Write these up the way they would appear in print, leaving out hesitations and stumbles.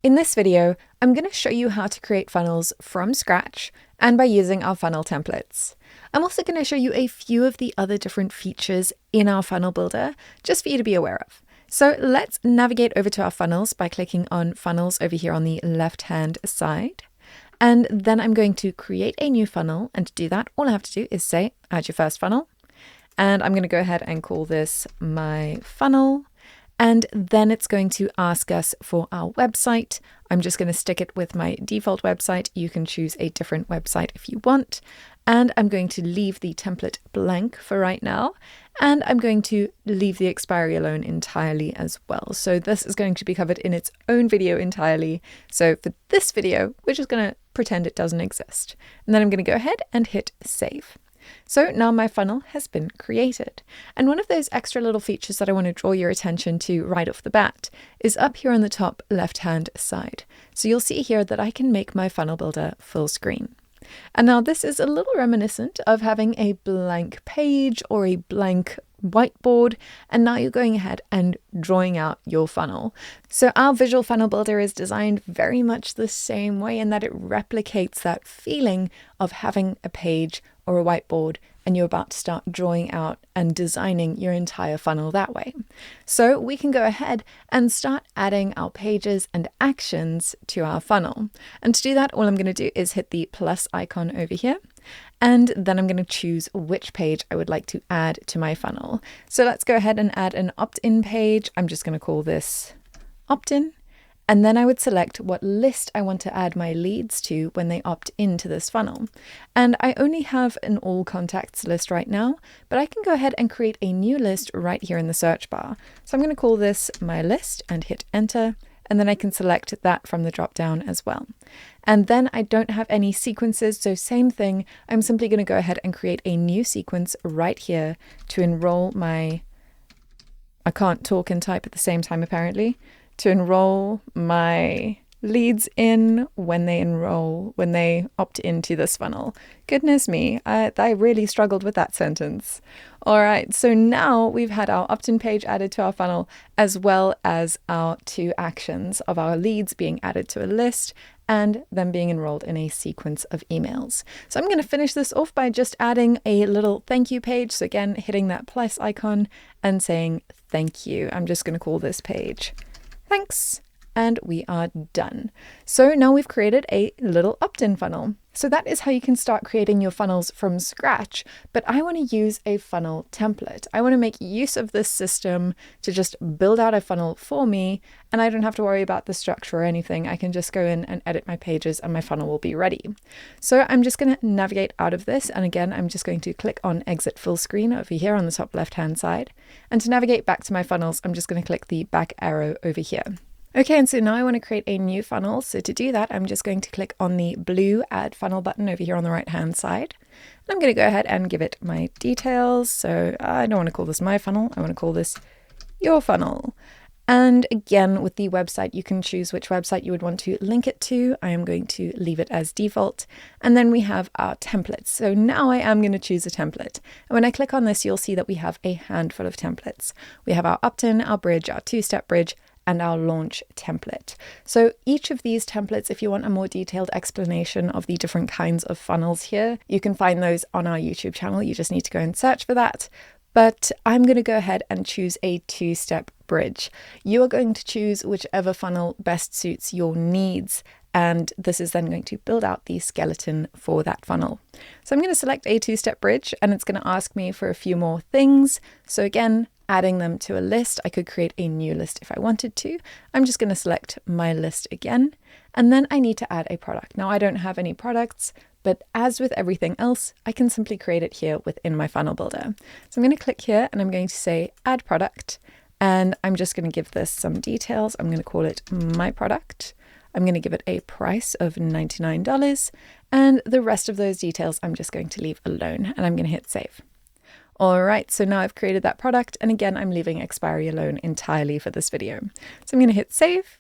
In this video, I'm going to show you how to create funnels from scratch and by using our funnel templates. I'm also going to show you a few of the other different features in our funnel builder, just for you to be aware of. So let's navigate over to our funnels by clicking on funnels over here on the left-hand side. And then I'm going to create a new funnel. And to do that, all I have to do is say, add your first funnel. And I'm going to go ahead and call this my funnel. And then it's going to ask us for our website. I'm just going to stick it with my default website. You can choose a different website if you want. And I'm going to leave the template blank for right now. And I'm going to leave the expiry alone entirely as well. So this is going to be covered in its own video entirely. So for this video, we're just going to pretend it doesn't exist. And then I'm going to go ahead and hit save. So now my funnel has been created. And one of those extra little features that I want to draw your attention to right off the bat is up here on the top left-hand side. So you'll see here that I can make my funnel builder full screen. And now this is a little reminiscent of having a blank page or a blank whiteboard, and now you're going ahead and drawing out your funnel. So our visual funnel builder is designed very much the same way in that it replicates that feeling of having a page or a whiteboard and you're about to start drawing out and designing your entire funnel that way. So we can go ahead and start adding our pages and actions to our funnel. And to do that, all I'm going to do is hit the plus icon over here. And then I'm going to choose which page I would like to add to my funnel. So let's go ahead and add an opt-in page. I'm just going to call this opt-in. And then I would select what list I want to add my leads to when they opt into this funnel. And I only have an all contacts list right now, but I can go ahead and create a new list right here in the search bar. So I'm going to call this my list and hit enter. And then I can select that from the drop down as well. And then I don't have any sequences, so same thing. I'm simply going to go ahead and create a new sequence right here to enroll my, I can't talk and type at the same time apparently, to enroll my leads in when they opt into this funnel. Goodness me, I really struggled with that sentence. All right, so now we've had our opt-in page added to our funnel, as well as our two actions of our leads being added to a list and them being enrolled in a sequence of emails. So I'm going to finish this off by just adding a little thank you page. So again, hitting that plus icon and saying thank you. I'm just going to call this page thanks. And we are done. So now we've created a little opt-in funnel. So that is how you can start creating your funnels from scratch. But I want to use a funnel template. I want to make use of this system to just build out a funnel for me. And I don't have to worry about the structure or anything. I can just go in and edit my pages and my funnel will be ready. So I'm just going to navigate out of this. And again, I'm just going to click on exit full screen over here on the top left-hand side. And to navigate back to my funnels, I'm just going to click the back arrow over here. Okay, and so now I want to create a new funnel. So to do that, I'm just going to click on the blue add funnel button over here on the right-hand side. And I'm going to go ahead and give it my details. So I don't want to call this my funnel. I want to call this your funnel. And again, with the website, you can choose which website you would want to link it to. I am going to leave it as default. And then we have our templates. So now I am going to choose a template. And when I click on this, you'll see that we have a handful of templates. We have our opt-in, our bridge, our two-step bridge, and our launch template. So each of these templates, if you want a more detailed explanation of the different kinds of funnels here, you can find those on our YouTube channel. You just need to go and search for that. But I'm going to go ahead and choose a two-step bridge. You are going to choose whichever funnel best suits your needs. And this is then going to build out the skeleton for that funnel. So I'm going to select a two-step bridge and it's going to ask me for a few more things. So again, adding them to a list. I could create a new list if I wanted to. I'm just going to select my list again. And then I need to add a product. Now I don't have any products, but as with everything else, I can simply create it here within my funnel builder. So I'm going to click here and I'm going to say add product. And I'm just going to give this some details. I'm going to call it my product. I'm going to give it a price of $99. And the rest of those details I'm just going to leave alone. And I'm going to hit save. All right, so now I've created that product. And again, I'm leaving expiry alone entirely for this video. So I'm going to hit save.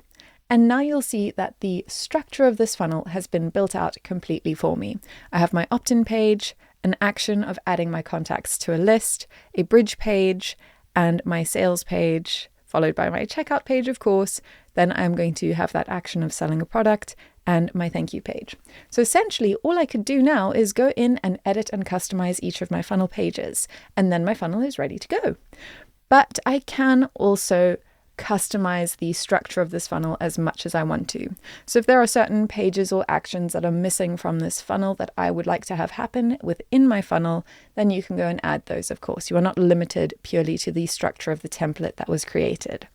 And now you'll see that the structure of this funnel has been built out completely for me. I have my opt-in page, an action of adding my contacts to a list, a bridge page, and my sales page, followed by my checkout page, of course, then I'm going to have that action of selling a product and my thank you page. So essentially, all I could do now is go in and edit and customize each of my funnel pages, and then my funnel is ready to go. But I can also customize the structure of this funnel as much as I want to. So if there are certain pages or actions that are missing from this funnel that I would like to have happen within my funnel, then you can go and add those, of course. You are not limited purely to the structure of the template that was created.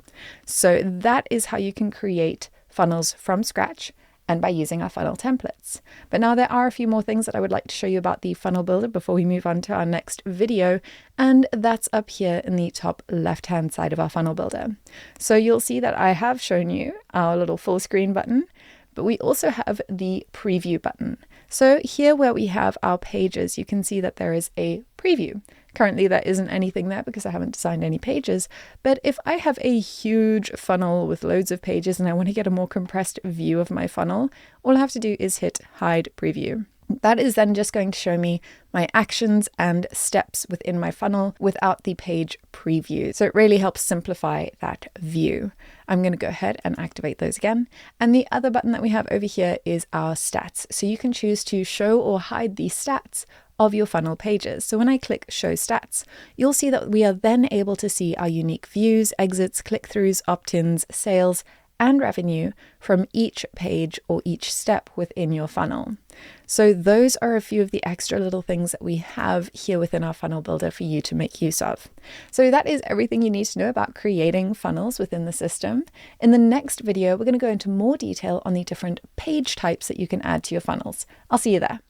So that is how you can create funnels from scratch and by using our funnel templates. But now there are a few more things that I would like to show you about the funnel builder before we move on to our next video, and that's up here in the top left-hand side of our funnel builder. So you'll see that I have shown you our little full screen button, but we also have the preview button. So here where we have our pages, you can see that there is a preview. Currently there isn't anything there because I haven't designed any pages, but if I have a huge funnel with loads of pages and I want to get a more compressed view of my funnel, all I have to do is hit hide preview. That is then just going to show me my actions and steps within my funnel without the page preview. So it really helps simplify that view. I'm going to go ahead and activate those again. And the other button that we have over here is our stats. So you can choose to show or hide the stats of your funnel pages. So when I click show stats, you'll see that we are then able to see our unique views, exits, click-throughs, opt-ins, sales, and revenue from each page or each step within your funnel. So those are a few of the extra little things that we have here within our funnel builder for you to make use of. So that is everything you need to know about creating funnels within the system. In the next video, we're going to go into more detail on the different page types that you can add to your funnels. I'll see you there.